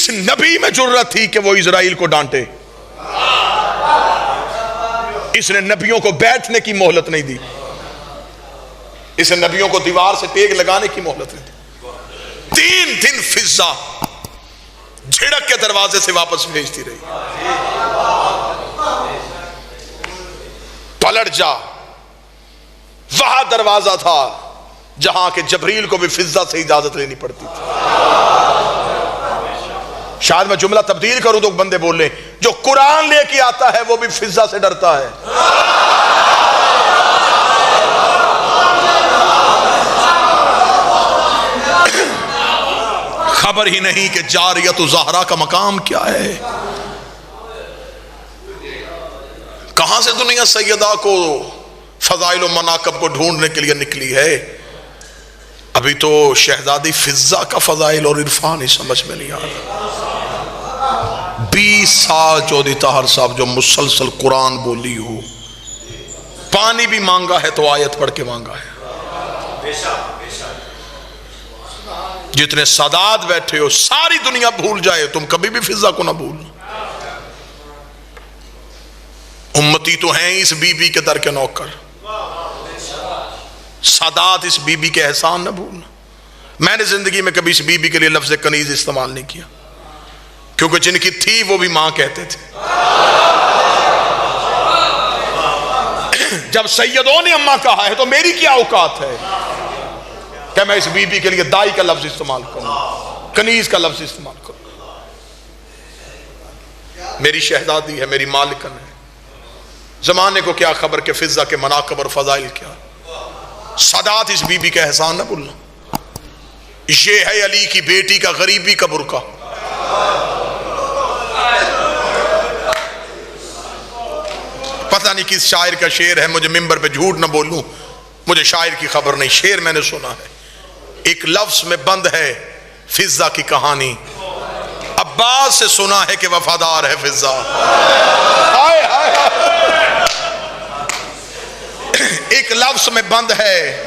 کس نبی میں جرأت تھی کہ وہ اسرائیل کو ڈانٹے؟ اس نے نبیوں کو بیٹھنے کی مہلت نہیں دی، اس نے نبیوں کو دیوار سے ٹیک لگانے کی مہلت نہیں دی۔ 3 دن فضا جھڑک کے دروازے سے واپس بھیجتی رہی، پلٹ جا، وہاں دروازہ تھا جہاں کہ جبریل کو بھی فضا سے اجازت لینی پڑتی تھی۔ شاید میں جملہ تبدیل کروں تو بندے بول لیں جو قرآن لے کے آتا ہے وہ بھی فضا سے ڈرتا ہے۔ خبر ہی نہیں کہ جاریت زہرا کا مقام کیا ہے۔ کہاں سے دنیا سیدہ کو فضائل و مناقب کو ڈھونڈنے کے لیے نکلی ہے؟ ابھی تو شہزادی فضا کا فضائل اور عرفان ہی سمجھ میں نہیں آ رہا۔ 20 سال چودھری طاہر صاحب جو مسلسل قرآن بولی ہو، پانی بھی مانگا ہے تو آیت پڑھ کے مانگا ہے۔ جتنے سادات بیٹھے ہو ساری دنیا بھول جائے، تم کبھی بھی فضا کو نہ بھولنا۔ امتی تو ہیں اس بی بی کے در کے نوکر، سادات اس بی بی کے احسان نہ بھولنا۔ میں نے زندگی میں کبھی اس بی بی کے لیے لفظ کنیز استعمال نہیں کیا، کیونکہ جن کی تھی وہ بھی ماں کہتے تھے۔ جب سیدوں نے اماں کہا ہے تو میری کیا اوقات ہے کہ میں اس بی بی کے لیے دائی کا لفظ استعمال کروں، کنیز کا لفظ استعمال کروں۔ میری شہزادی ہے، میری مالکن ہے، زمانے کو کیا خبر کہ فضا کے مناقب اور فضائل کیا۔ سادات اس بی بی کا احسان نہ بھولنا۔ یہ ہے علی کی بیٹی کا غریبی کا برقع۔ پتہ نہیں کس شاعر کا شعر ہے، مجھے ممبر پہ جھوٹ نہ بولوں، مجھے شاعر کی خبر نہیں، شعر میں نے سنا ہے۔ ایک لفظ میں بند ہے فضا کی کہانی، عباس سے سنا ہے کہ وفادار ہے فضا۔ ایک لفظ میں بند ہے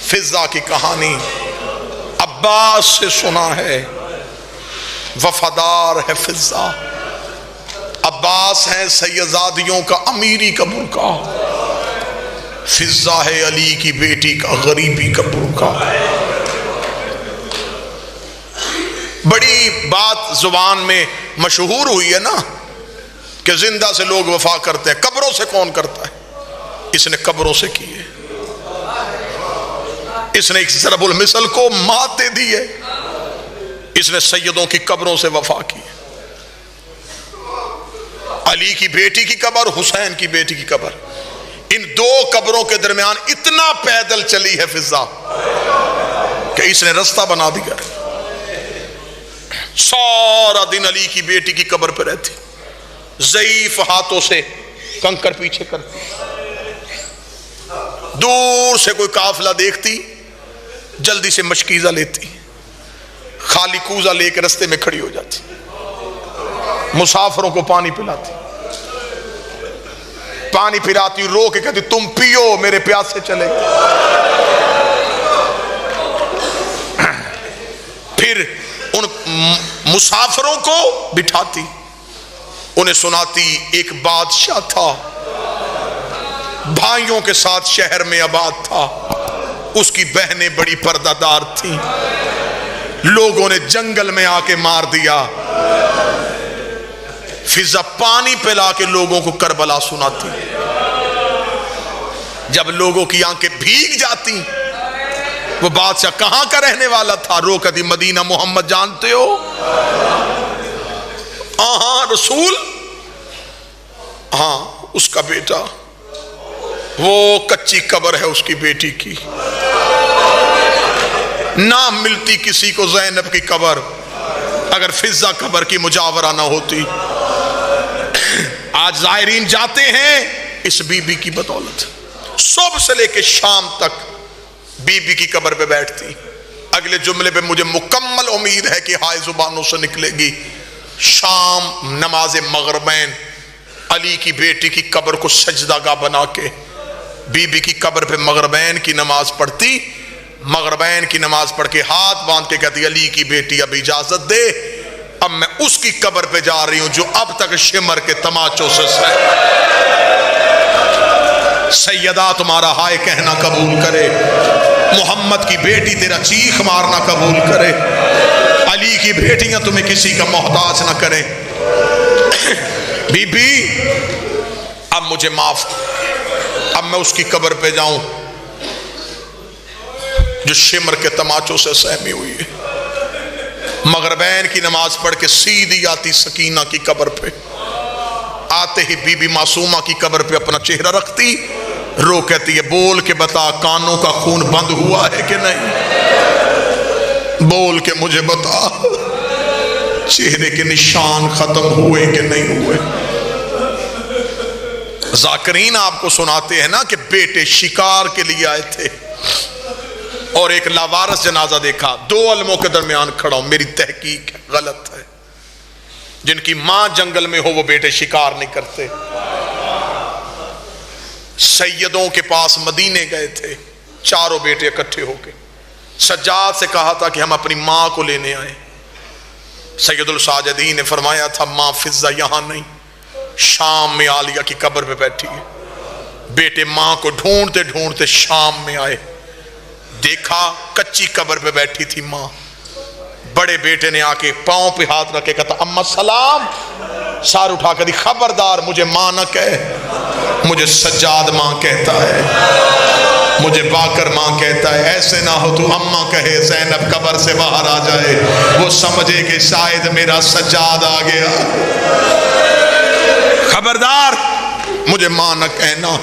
فضا کی کہانی، عباس سے سنا ہے وفادار ہے فضا۔ عباس ہے سیدزادیوں کا امیری کا برقع، فضا ہے علی کی بیٹی کا غریبی کا برقع۔ بڑی بات زبان میں مشہور ہوئی ہے نا کہ زندہ سے لوگ وفا کرتے ہیں، قبروں سے کون کرتا ہے؟ اس نے قبروں سے کی ہے، اس نے ایک ضرب المثل کو مات دے دی ہے، اس نے سیدوں کی قبروں سے وفا کی ہے۔ علی کی بیٹی کی قبر، حسین کی بیٹی کی قبر، ان 2 قبروں کے درمیان اتنا پیدل چلی ہے فضا کہ اس نے رستہ بنا دیا۔ سارا دن علی کی بیٹی کی قبر پہ رہتی، ضعیف ہاتھوں سے کنکر پیچھے کرتی، دور سے کوئی قافلہ دیکھتی جلدی سے مشکیزہ لیتی، خالی کوزہ لے کے رستے میں کھڑی ہو جاتی، مسافروں کو پانی پلاتی، پانی پلاتی رو کے کہتی تم پیو میرے پیاسے چلے گئے۔ پھر ان مسافروں کو بٹھاتی، انہیں سناتی ایک بادشاہ تھا، بھائیوں کے ساتھ شہر میں آباد تھا، اس کی بہنیں بڑی پردہ دار تھیں، لوگوں نے جنگل میں آ کے مار دیا۔ فضا پانی پلا کے لوگوں کو کربلا سناتی، جب لوگوں کی آنکھیں بھیگ جاتی، وہ بادشاہ کہاں کا رہنے والا تھا، رو کہتی مدینہ محمد جانتے ہو؟ ہاں رسول، ہاں اس کا بیٹا، وہ کچی قبر ہے اس کی بیٹی کی، نہ ملتی کسی کو زینب کی قبر اگر فضا قبر کی مجاورہ نہ ہوتی۔ آج زائرین جاتے ہیں اس بی بی کی بدولت، صبح سے لے کے شام تک بی بی کی قبر پہ بیٹھتی۔ اگلے جملے پہ مجھے مکمل امید ہے کہ ہائے زبانوں سے نکلے گی، شام نماز مغربین علی کی بیٹی کی قبر کو سجدہ گاہ بنا کے بی بی کی قبر پہ مغربین کی نماز پڑھتی، مغربین کی نماز پڑھ کے ہاتھ باندھ کے کہتی علی کی بیٹی اب اجازت دے اب میں اس کی قبر پہ جا رہی ہوں جو اب تک شمر کے تماچوں سے سیدہ تمہارا ہائے کہنا قبول کرے، محمد کی بیٹی تیرا چیخ مارنا قبول کرے، علی کی بیٹیاں تمہیں کسی کا محتاج نہ کریں۔ بی بی اب مجھے معاف، اب میں اس کی قبر پہ جاؤں جو شمر کے تماچوں سے سہمی ہوئی ہے۔ مغربین کی نماز پڑھ کے سیدھی آتی سکینہ کی قبر پہ، آتے ہی بی بی معصومہ کی قبر پہ اپنا چہرہ رکھتی، رو کہتی ہے بول کے بتا کانوں کا خون بند ہوا ہے کہ نہیں، بول کے مجھے بتا چہرے کے نشان ختم ہوئے کہ نہیں ہوئے۔ ذاکرین آپ کو سناتے ہیں نا کہ بیٹے شکار کے لیے آئے تھے اور ایک لاوارث جنازہ دیکھا، دو علموں کے درمیان کھڑا ہوں، میری تحقیق غلط ہے، جن کی ماں جنگل میں ہو وہ بیٹے شکار نہیں کرتے۔ سیدوں کے پاس مدینے گئے تھے چاروں بیٹے اکٹھے ہو کے، سجاد سے کہا تھا کہ ہم اپنی ماں کو لینے آئے، سید الساجدین نے فرمایا تھا ماں فضہ یہاں نہیں، شام میں عالیہ کی قبر پہ بیٹھی ہے۔ بیٹے ماں کو ڈھونڈتے ڈھونڈتے شام میں آئے، دیکھا کچی قبر پہ بیٹھی تھی ماں۔ بڑے بیٹے نے آ کے پاؤں پہ ہاتھ رکھے کہتا اماں سلام، سار اٹھا کر دی خبردار مجھے ماں نہ کہے، مجھے سجاد ماں کہتا ہے، مجھے باکر ماں کہتا ہے، ایسے نہ ہو تو اماں کہے زینب قبر سے باہر آ جائے، وہ سمجھے کہ شاید میرا سجاد آ گیا، خبردار مجھے ماں نہ کہنا،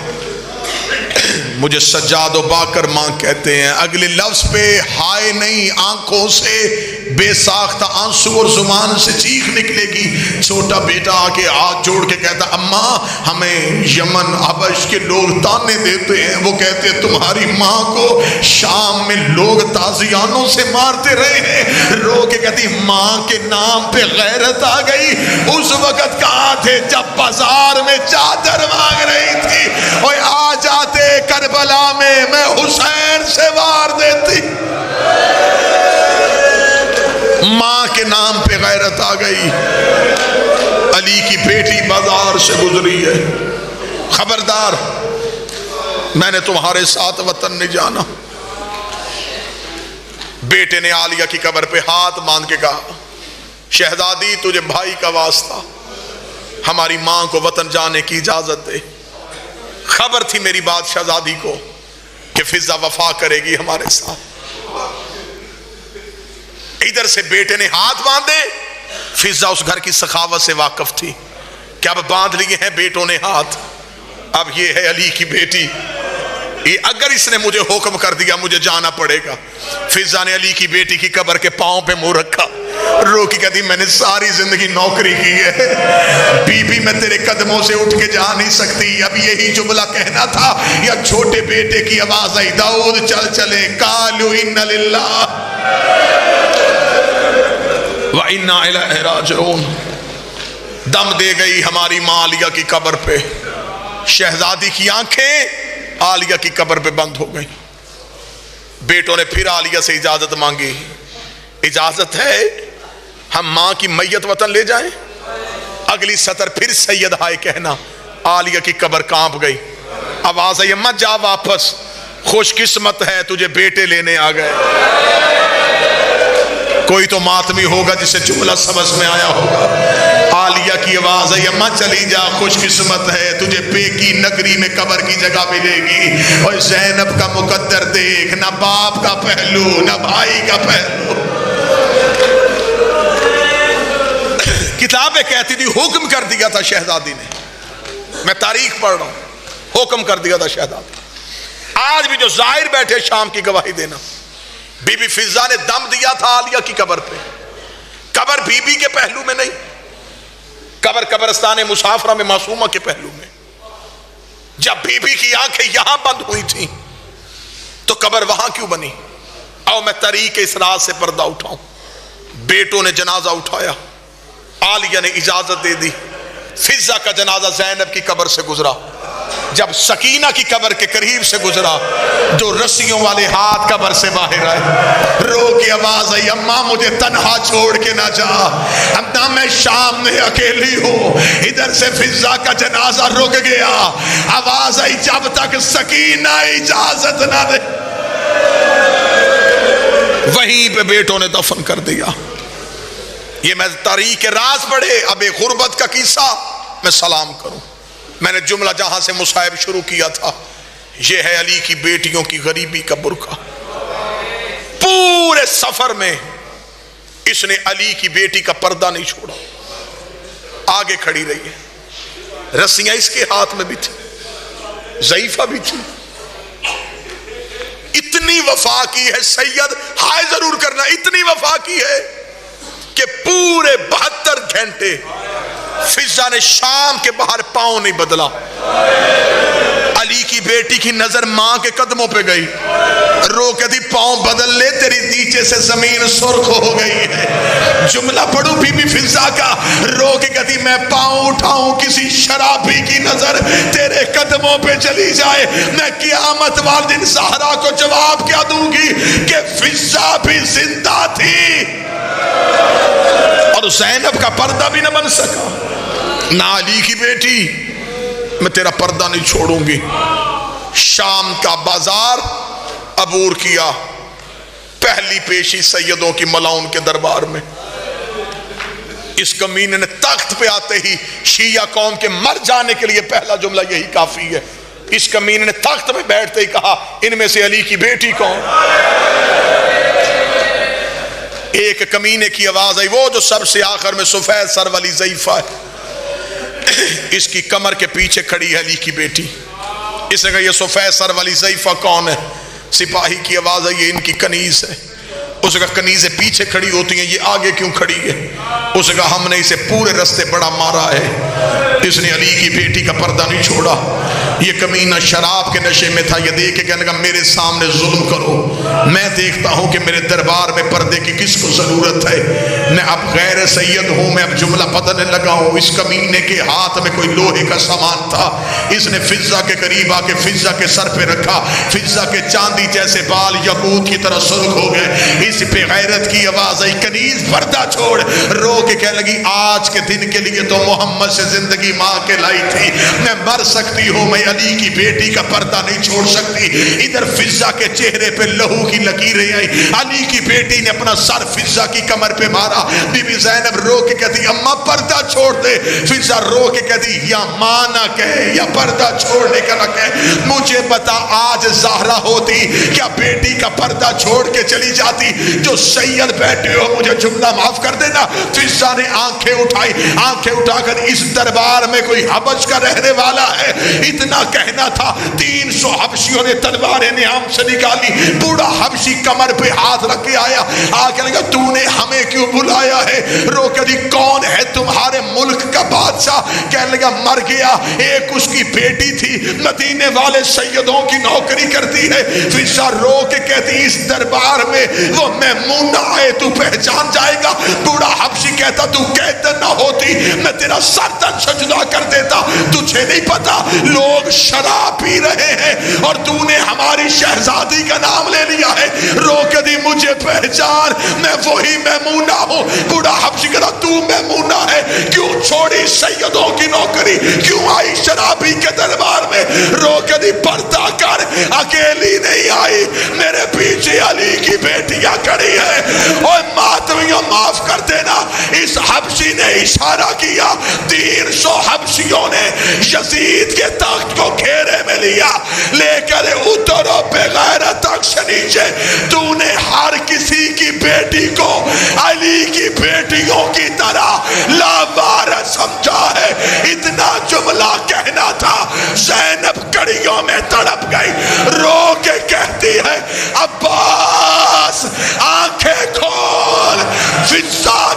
مجھے سجاد و باکر ماں کہتے ہیں۔ اگلے لفظ پہ ہائے نہیں، آنکھوں سے بے ساختہ آنسو اور زبان سے چیخ نکلے گی۔ چھوٹا بیٹا آ کے ہاتھ جوڑ کے کہتا اماں ہمیں یمن حبش کے لوگ تانے دیتے ہیں، وہ کہتے ہیں تمہاری ماں کو شام میں لوگ تازیانوں سے مارتے رہے ہیں۔ رو کے کہتی ماں کے نام پہ غیرت آ گئی۔ اس وقت کہاں تھے جب بازار میں چادر مانگ رہی تھی، اور آ جاتے کربلا میں حسین سے وار دیتی۔ ماں کے نام پہ غیرت آ گئی۔ علی کی بیٹی بازار سے گزری ہے، خبردار میں نے تمہارے ساتھ وطن نہیں جانا۔ بیٹے نے عالیہ کی قبر پہ ہاتھ باندھ کے کہا شہزادی تجھے بھائی کا واسطہ ہماری ماں کو وطن جانے کی اجازت دے۔ خبر تھی میری بات شہزادی کو کہ فضہ وفا کرے گی ہمارے ساتھ۔ ادھر سے بیٹے نے ہاتھ باندھے، فضہ اس گھر کی سخاوت سے واقف تھی کہ اب باندھ لیے ہیں بیٹوں نے ہاتھ، اب یہ ہے علی کی بیٹی، یہ اگر اس نے مجھے حکم کر دیا مجھے جانا پڑے گا۔ فضہ نے علی کی بیٹی کی قبر کے پاؤں پہ منہ رکھا، رو کی کہتی میں نے ساری زندگی نوکری کی ہے، بی بی میں تیرے قدموں سے اٹھ کے جا نہیں سکتی۔ اب یہی جملہ کہنا تھا یا چھوٹے بیٹے کی آواز آئی داؤد چل چلے قالوا ان للہ وَإِنَّا إِلَيْهِ رَاجِعُونَ۔ دم دے گئی ہماری ماں عالیہ کی قبر پہ، شہزادی کی آنکھیں عالیہ کی قبر پہ بند ہو گئی۔ بیٹوں نے پھر عالیہ سے اجازت مانگی، اجازت ہے ہم ماں کی میت وطن لے جائیں؟ اگلی سطر پھر سید ہائے کہنا، عالیہ کی قبر کانپ گئی، آواز آئی مت جا واپس، خوش قسمت ہے تجھے بیٹے لینے آ گئے۔ کوئی تو ماتمی ہوگا جسے جملہ سمجھ میں آیا ہوگا۔ عالیہ کی آواز ہے اماں چلی جا، خوش قسمت ہے تجھے پیکی نگری میں قبر کی جگہ ملے گی۔ اور زینب کا مقدر دیکھ، نہ باپ کا پہلو نہ بھائی کا پہلو۔ کتابیں کہتی تھی حکم کر دیا تھا شہزادی نے، میں تاریخ پڑھ رہا ہوں، حکم کر دیا تھا شہزادی۔ آج بھی جو ظاہر بیٹھے شام کی گواہی دینا، بی بی فضہ نے دم دیا تھا عالیہ کی قبر پہ، قبر بی بی کے پہلو میں نہیں، قبر قبرستان مسافرہ میں معصومہ کے پہلو میں۔ جب بی بی کی آنکھیں یہاں بند ہوئی تھیں تو قبر وہاں کیوں بنی؟ آؤ میں طریق اس راز سے پردہ اٹھاؤں۔ بیٹوں نے جنازہ اٹھایا، عالیہ نے اجازت دے دی، فضہ کا جنازہ زینب کی قبر سے گزرا، جب سکینہ کی قبر کے قریب سے گزرا، جو رسیوں والے ہاتھ قبر سے باہر آئے، رو کی آواز آئی، اماں مجھے تنہا چھوڑ کے نہ جا، اماں میں شام میں اکیلی ہوں۔ ادھر سے فضا کا جنازہ رک گیا، آواز آئی جب تک سکینہ اجازت نہ دے۔ وہیں پہ بیٹوں نے دفن کر دیا۔ یہ میں تاریخ راز پڑھے، اب ایک غربت کا قصہ میں سلام کروں۔ میں نے جملہ جہاں سے مصائب شروع کیا تھا، یہ ہے علی کی بیٹیوں کی غریبی کا برقع۔ پورے سفر میں اس نے علی کی بیٹی کا پردہ نہیں چھوڑا، آگے کھڑی رہی ہے، رسیاں اس کے ہاتھ میں بھی تھی، ضعیفہ بھی تھی۔ اتنی وفا کی ہے سید، ہائے ضرور کرنا، اتنی وفا کی ہے کہ پورے 72 گھنٹے فضا نے شام کے باہر پاؤں نہیں بدلا۔ علی کی بیٹی کی نظر ماں کے قدموں پہ گئی، رو کے دی پاؤں بدل لے، تیری نیچے سے زمین سرخ ہو گئی ہے۔ جملہ پڑھو بی بی فضا کا، رو کے کہتی میں پاؤں اٹھاؤں کسی شرابی کی نظر تیرے قدموں پہ چلی جائے، میں قیامت والے دن زہرا کو جواب کیا دوں گی کہ فضا بھی زندہ تھی اور زینب کا پردہ بھی نہ بن سکا۔ نہ علی کی بیٹی، میں تیرا پردہ نہیں چھوڑوں گی۔ شام کا بازار عبور کیا، پہلی پیشی سیدوں کی ملاؤن کے دربار میں۔ اس کمینے نے تخت پہ آتے ہی شیعہ قوم کے مر جانے کے لیے پہلا جملہ یہی کافی ہے، اس کمینے نے تخت پہ بیٹھتے ہی کہا ان میں سے علی کی بیٹی کون؟ ایک کمینے کی آواز آئی، وہ جو سب سے آخر میں سفید سر والی ضعیفہ ہے، اس کی کمر کے پیچھے کھڑی ہے علی کی بیٹی۔ اس نے کہا یہ سفید سر والی ضعیفہ کون ہے؟ سپاہی کی آواز آئی، یہ ان کی کنیز ہے۔ اس نے کہا کنیزیں پیچھے کھڑی ہوتی ہیں، یہ آگے کیوں کھڑی ہے؟ اس نے کہا ہم نے اسے پورے رستے بڑا مارا ہے، اس نے علی کی بیٹی کا پردہ نہیں چھوڑا۔ یہ کمینہ شراب کے نشے میں تھا، یہ دیکھ کے کہنے لگا میرے سامنے ظلم کرو، میں دیکھتا ہوں کہ میرے دربار میں پردے کی کس کو ضرورت ہے، میں اب غیر سید ہوں، میں اب جملہ بدلنے لگا ہوں۔ اس کمینے کے ہاتھ میں کوئی لوہے کا سامان تھا، اس نے فضا کے قریب آ کے فضا کے سر پہ رکھا، فضا کے چاندی جیسے بال یاقوت کی طرح سرخ ہو گئے۔ اس پہ غیرت کی آواز آئی، کنیز پردہ چھوڑ، رو کے کہنے لگی آج کے دن کے لیے تو محمد سے زندگی ماں کے لائی تھی، میں مر سکتی ہوں، میں علی کی بیٹی کا پردہ نہیں چھوڑ سکتی۔ ادھر فضا کے چہرے پہ لہو کی لکیریں آئی، علی کی بیٹی نے اپنا سر فضا کی کمر پہ مارا۔ بی بی زینب رو کے کہتی اماں پردہ چھوڑ دے، فضا رو کے کہتی یا ماں نہ کہے یا پردہ چھوڑنے کا نہ کہے، مجھے بتا آج زہرا ہوتی کیا بیٹی کا پردہ چھوڑ کے چلی جاتی؟ جو سید بیٹھے ہو مجھے جملہ معاف کر دینا۔ فضا نے آنکھیں اٹھائی، آنکھیں اٹھا کر اس دربار میں کوئی حبش کا رہنے والا ہے؟ اتنا کہنا تھا، 300 حبشیوں نے تلواریں نیام سے نکالی، بوڑھا حبشی کمر پہ ہاتھ رکھ کے آیا، کہنے لگا تو نے ہمیں کیوں بلایا ہے؟ رو کے دی کون ہے تمہارے ملک کا بادشاہ؟ کہنے لگا مر گیا، ایک اس کی بیٹی تھی، مدینے والے سیدوں کی نوکری کرتی ہے۔ فضا رو کے کہتی اس دربار میں وہ میمونہ ہے، تو پہچان جائے گا۔ بوڑھا حبشی کہتا تو کہتا نہ ہوتی میں تیرا سردن سجدہ کر دیتا، تجھے نہیں پتا لوگ شراب پی رہے ہیں اور تو نے ہماری شہزادی کا نام لے لیا ہے۔ رو کے دی مجھے پہچان، میں وہی میمونہ ہوں۔ بوڑھا حبشی کہتا تو میمونہ ہے، کیوں چھوڑی سیدوں کی نوکری، کیوں آئی شرابی کے دربار میں؟ رو کے دی پردہ کر، اکیلی نہیں آئی، میرے پیچھے علی کی بیٹیاں کھڑی ہے۔ اور ماتمیوں معاف کر دینا، اس حبشی نے اشارہ کیا، 300 حبشیوں نے یزید کے تخت کو گھیرے میں لیا، لے کر اترو بغیر تخت سے نیچے، تو نے ہر کسی کی بیٹی کو علی کی بیٹیوں کی طرح لاوارث سمجھا ہے۔ اتنا جملہ کہنا تھا، زینب کڑیوں میں تڑپ گئی، رو کے کہتی ہے عباس آنکھیں کھول، فضا